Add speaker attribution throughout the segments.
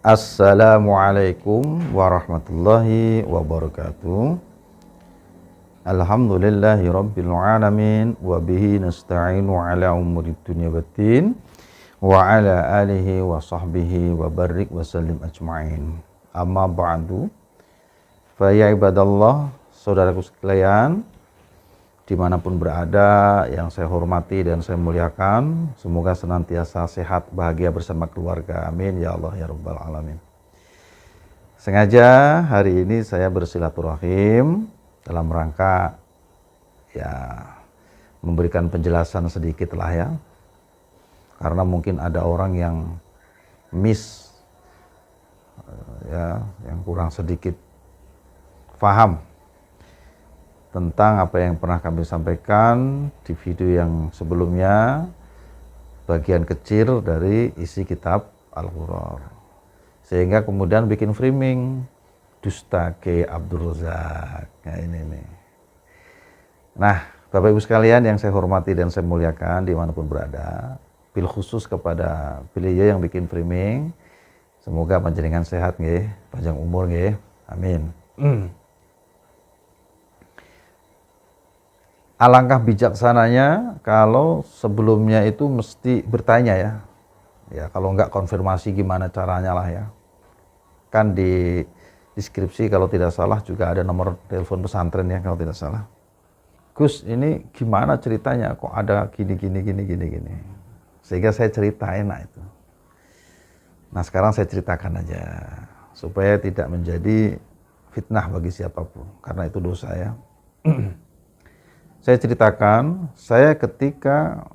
Speaker 1: Assalamualaikum warahmatullahi wabarakatuh. Alhamdulillahi rabbil alamin wa bihi nasta'inu ala umuri dunya waddin wa ala alihi wa sahbihi wa barik wa sallim ajma'in. Amma ba'du. Fa ya ibadallah, saudaraku sekalian, dimanapun berada, yang saya hormati dan saya muliakan, semoga senantiasa sehat, bahagia bersama keluarga. Amin ya Allah ya Rabbal Alamin. Sengaja hari ini saya bersilaturahim dalam rangka ya memberikan penjelasan sedikit lah ya, karena mungkin ada orang yang miss ya, yang kurang sedikit paham tentang apa yang pernah kami sampaikan di video yang sebelumnya, bagian kecil dari isi kitab Al-Ghurar, sehingga kemudian bikin framing dusta K. Abdul Razak. Nah ini nih. Nah Bapak Ibu sekalian yang saya hormati dan saya muliakan dimanapun berada, bil khusus kepada beliau yang bikin framing, semoga panjenengan sehat nggih, panjang umur nggih, amin. Alangkah bijaksananya kalau sebelumnya itu mesti bertanya ya. Ya kalau enggak konfirmasi gimana caranya lah ya. Kan di deskripsi kalau tidak salah juga ada nomor telepon pesantren ya kalau tidak salah. Gus, ini gimana ceritanya kok ada gini. Sehingga saya cerita enak itu. Nah sekarang saya ceritakan aja supaya tidak menjadi fitnah bagi siapapun, karena itu dosa ya. Saya ceritakan, saya ketika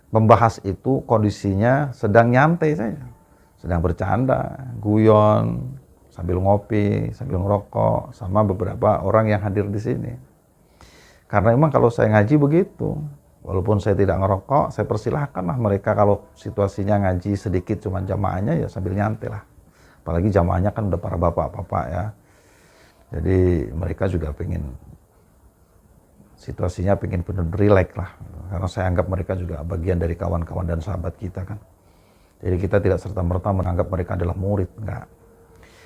Speaker 1: membahas itu kondisinya sedang nyantai saya. Sedang bercanda, guyon, sambil ngopi, sambil ngerokok, sama beberapa orang yang hadir di sini. Karena memang kalau saya ngaji begitu, walaupun saya tidak ngerokok, saya persilahkan lah mereka kalau situasinya ngaji sedikit cuma jamaahnya ya sambil nyantai lah. Apalagi jamaahnya kan udah para bapak-bapak ya. Jadi mereka juga pengen situasinya pengen benar-benar relax lah, karena saya anggap mereka juga bagian dari kawan-kawan dan sahabat kita kan. Jadi kita tidak serta-merta menganggap mereka adalah murid, enggak.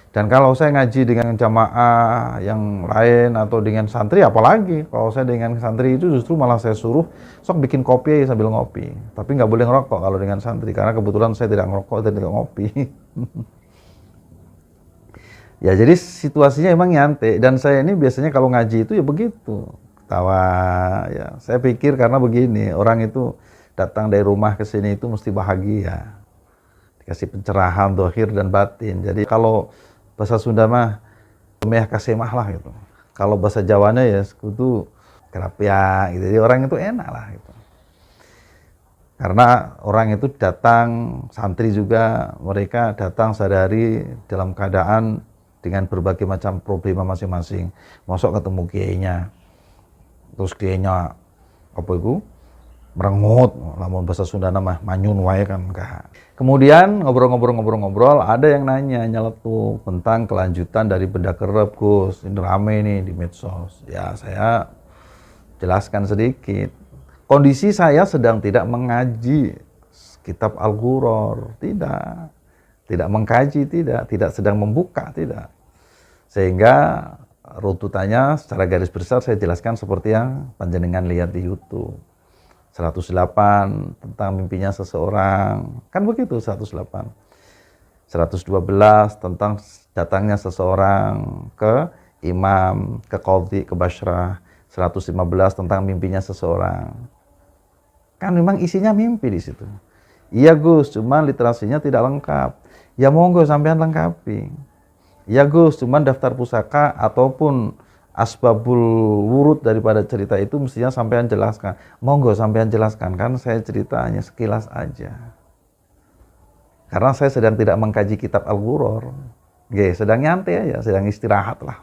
Speaker 1: Dan kalau saya ngaji dengan jamaah yang lain atau dengan santri, apalagi kalau saya dengan santri itu justru malah saya suruh sok bikin kopi aja sambil ngopi, tapi nggak boleh ngerokok kalau dengan santri, karena kebetulan saya tidak ngerokok dan tidak ngopi. Ya jadi situasinya emang nyantai, dan saya ini biasanya kalau ngaji itu ya begitu, tawa ya. Saya pikir karena begini, orang itu datang dari rumah ke sini itu mesti bahagia, dikasih pencerahan dohir dan batin. Jadi kalau bahasa Sunda mah meh kasemah lah gitu, kalau bahasa Jawanya ya sekutu kerapia gitu. Jadi orang itu enak lah gitu, karena orang itu datang, santri juga, mereka datang sehari-hari dalam keadaan dengan berbagai macam problema masing-masing. Masuk ketemu kiainya, terus kiainya apa itu merengut, lamun bahasa Sunda nama manyun wae kan enggak. Kemudian ngobrol, ada yang nanya nyeletuk tentang kelanjutan dari benda kerep, Gus, ini rame nih di medsos. Ya saya jelaskan sedikit. Kondisi saya sedang tidak mengaji kitab Al-Ghurar, tidak mengkaji, tidak sedang membuka, tidak. Sehingga runtutannya secara garis besar saya jelaskan seperti yang panjenengan lihat di YouTube. 108 tentang mimpinya seseorang, kan begitu 108. 112 tentang datangnya seseorang ke imam, ke qadhi, ke basyrah. 115 tentang mimpinya seseorang. Kan memang isinya mimpi di situ. Iya Gus, cuman literasinya tidak lengkap. Ya monggo sampean lengkapi. Ya Gus, cuman daftar pusaka ataupun asbabul wurud daripada cerita itu mestinya sampean jelaskan. Monggo sampean jelaskan, kan saya cerita hanya sekilas aja. Karena saya sedang tidak mengkaji kitab Al-Ghurar. Sedang nyantai aja, sedang istirahat lah.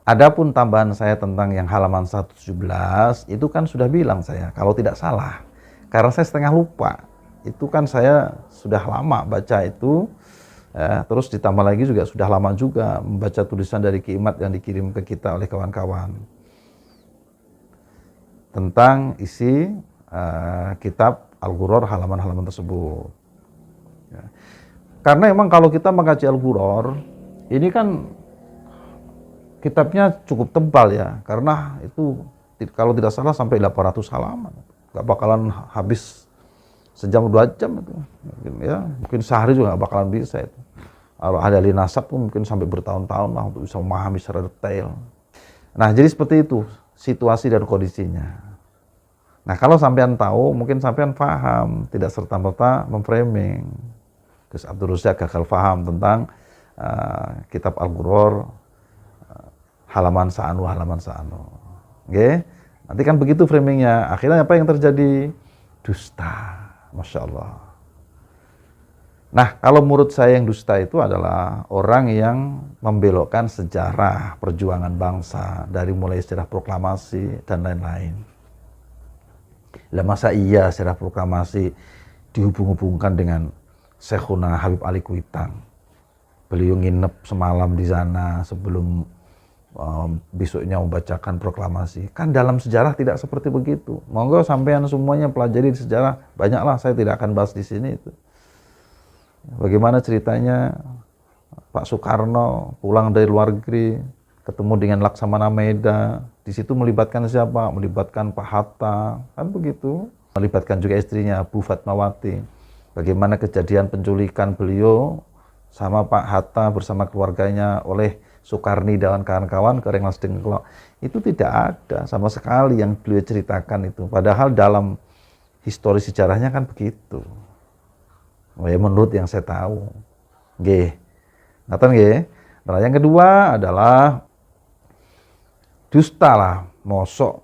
Speaker 1: Adapun tambahan saya tentang yang halaman 117 itu kan sudah bilang saya, kalau tidak salah. Karena saya setengah lupa. Itu kan saya sudah lama baca itu. Ya, terus ditambah lagi juga sudah lama juga membaca tulisan dari Ki Imad yang dikirim ke kita oleh kawan-kawan tentang isi kitab Al-Ghurar halaman-halaman tersebut. Ya. Karena emang kalau kita mengaji Al-Ghuror, ini kan kitabnya cukup tebal ya, karena itu kalau tidak salah sampai 800 halaman. Gak bakalan habis sejam 2 jam itu. Mungkin sehari juga gak bakalan bisa itu. Kalau ada ahli nasab pun mungkin sampai bertahun-tahun lah untuk bisa memahami secara detail. Nah, jadi seperti itu situasi dan kondisinya. Nah, kalau sampean tahu, mungkin sampean paham, tidak serta-merta memframing. Gus Abdul Razak gagal paham tentang kitab Al-Ghuror, halaman sa'anu. Oke? Nanti kan begitu framingnya. Akhirnya apa yang terjadi? Dusta. Masya Allah. Nah, kalau menurut saya yang dusta itu adalah orang yang membelokkan sejarah perjuangan bangsa dari mulai sejarah proklamasi dan lain-lain. Lah masa iya sejarah proklamasi dihubung-hubungkan dengan Syekhuna Habib Ali Kuitang. Beliau nginep semalam di sana sebelum besoknya membacakan proklamasi. Kan dalam sejarah tidak seperti begitu. Monggo sampean semuanya pelajari sejarah. Banyaklah, saya tidak akan bahas di sini itu. Bagaimana ceritanya Pak Soekarno pulang dari luar negeri, ketemu dengan Laksamana Maeda. Di situ melibatkan siapa? Melibatkan Pak Hatta, kan begitu. Melibatkan juga istrinya Bu Fatmawati. Bagaimana kejadian penculikan beliau sama Pak Hatta bersama keluarganya oleh Soekarni dan kawan-kawan ke Rengas Dengklok. Itu tidak ada sama sekali yang beliau ceritakan itu. Padahal dalam histori sejarahnya kan begitu. Ya, menurut yang saya tahu. Nggih. Ngaten nggih. Nah, yang kedua adalah dusta lah, mosok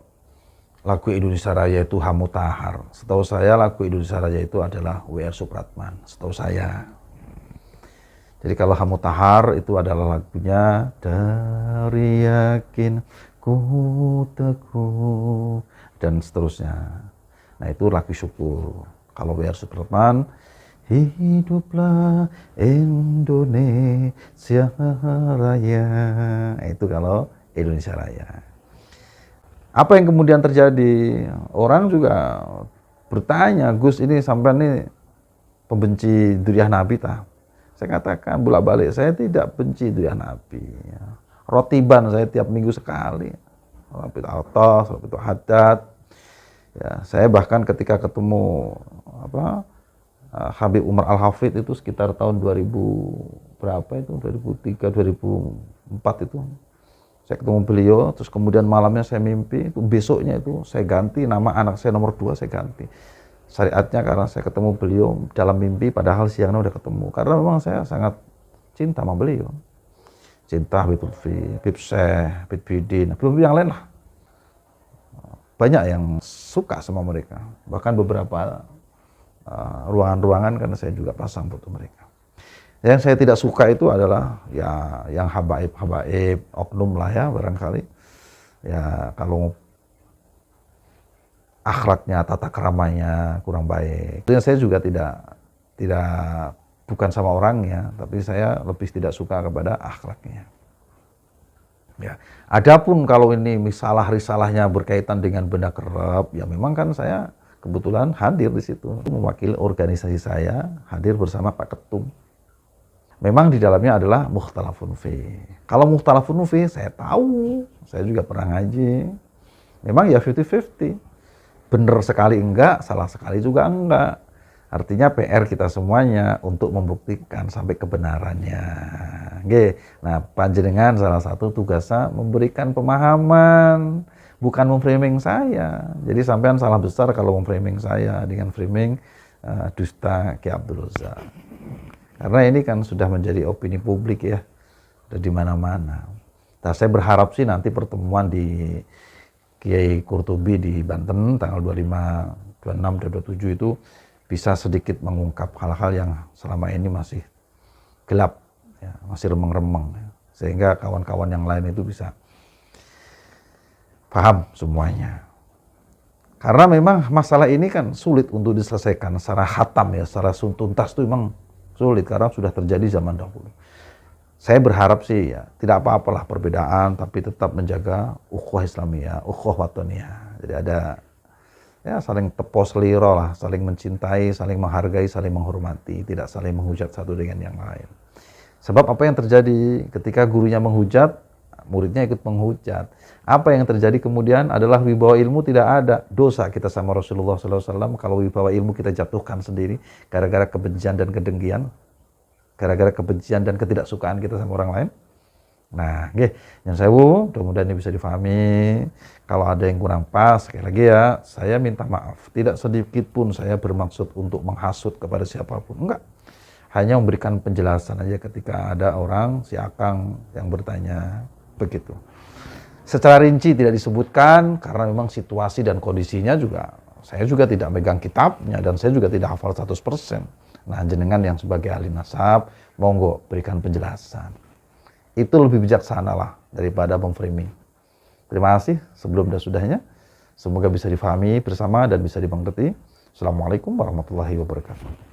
Speaker 1: lagu Indonesia Raya itu Hamu Tahar. Setahu saya lagu Indonesia Raya itu adalah W.R. Supratman, setahu saya. Jadi kalau Hamu Tahar itu adalah lagunya dari yakin ku teguh dan seterusnya. Nah, itu lagu syukur. Kalau W.R. Supratman, hiduplah Indonesia Raya. Itu kalau Indonesia Raya. Apa yang kemudian terjadi? Orang juga bertanya, Gus ini sampai nih pembenci Duriyah Nabi tah? Saya katakan bolak-balik, saya tidak benci Duriyah Nabi. Rotiban saya tiap minggu sekali. Rapid Altos, Rapid Haddad. Ya, saya bahkan ketika ketemu Habib Umar Al-Hafidh itu sekitar tahun 2000 berapa itu? 2003, 2004 itu. Saya ketemu beliau, terus kemudian malamnya saya mimpi, itu besoknya itu saya ganti nama anak saya nomor 2, saya ganti. Syariatnya karena saya ketemu beliau dalam mimpi, padahal siangnya udah ketemu. Karena memang saya sangat cinta sama beliau. Cinta Habib Lutfi, Habib Syekh, Habib Bidin, belum yang lain lah. Banyak yang suka sama mereka. Bahkan beberapa ruangan-ruangan karena saya juga pasang foto mereka. Yang saya tidak suka itu adalah ya yang habaib, oknum lah ya barangkali. Ya kalau akhlaknya, tata keramanya kurang baik. Itu yang saya juga tidak bukan sama orangnya, tapi saya lebih tidak suka kepada akhlaknya. Ya, adapun kalau ini risalahnya berkaitan dengan benda kerep, ya memang kan saya kebetulan hadir di situ, mewakili organisasi saya, hadir bersama Pak Ketum. Memang di dalamnya adalah mukhtalafun fi. Kalau mukhtalafun fi saya tahu, saya juga pernah ngaji. Memang ya 50-50. Benar sekali enggak, salah sekali juga enggak. Artinya PR kita semuanya untuk membuktikan sampai kebenarannya. Oke. Nah, panjenengan salah satu tugasnya memberikan pemahaman, bukan memframing saya. Jadi sampean salah besar kalau memframing saya dengan framing dusta Ki Abdul Razak. Karena ini kan sudah menjadi opini publik ya, udah di mana-mana. Nah, saya berharap sih nanti pertemuan di Kiai Qurtubi di Banten tanggal 25, 26, 27 itu bisa sedikit mengungkap hal-hal yang selama ini masih gelap, ya, masih remeng-remeng, ya. Sehingga kawan-kawan yang lain itu bisa paham semuanya. Karena memang masalah ini kan sulit untuk diselesaikan secara khatam ya, secara tuntas itu memang sulit karena sudah terjadi zaman dahulu. Saya berharap sih ya tidak apa-apalah perbedaan, tapi tetap menjaga ukhuwah Islamiyah, ukhuwah wataniyah. Jadi ada ya saling tepo seliro lah, saling mencintai, saling menghargai, saling menghormati, tidak saling menghujat satu dengan yang lain. Sebab apa yang terjadi ketika gurunya menghujat, muridnya ikut menghujat. Apa yang terjadi kemudian adalah wibawa ilmu tidak ada. Dosa kita sama Rasulullah SAW kalau wibawa ilmu kita jatuhkan sendiri gara-gara kebencian dan kedengkian, gara-gara kebencian dan ketidaksukaan kita sama orang lain. Nah, yang sewu, mudah-mudahan ini bisa difahami. Kalau ada yang kurang pas, sekali lagi ya, saya minta maaf. Tidak sedikit pun saya bermaksud untuk menghasut kepada siapapun. Enggak. Hanya memberikan penjelasan aja ketika ada orang, si Akang yang bertanya, begitu. Secara rinci tidak disebutkan, karena memang situasi dan kondisinya juga, saya juga tidak megang kitabnya, dan saya juga tidak hafal 100%. Nah, jenengan yang sebagai ahli nasab, monggo berikan penjelasan. Itu lebih bijaksana lah daripada memframing. Terima kasih sebelum dan sudahnya. Semoga bisa difahami bersama dan bisa dimengerti. Assalamualaikum warahmatullahi wabarakatuh.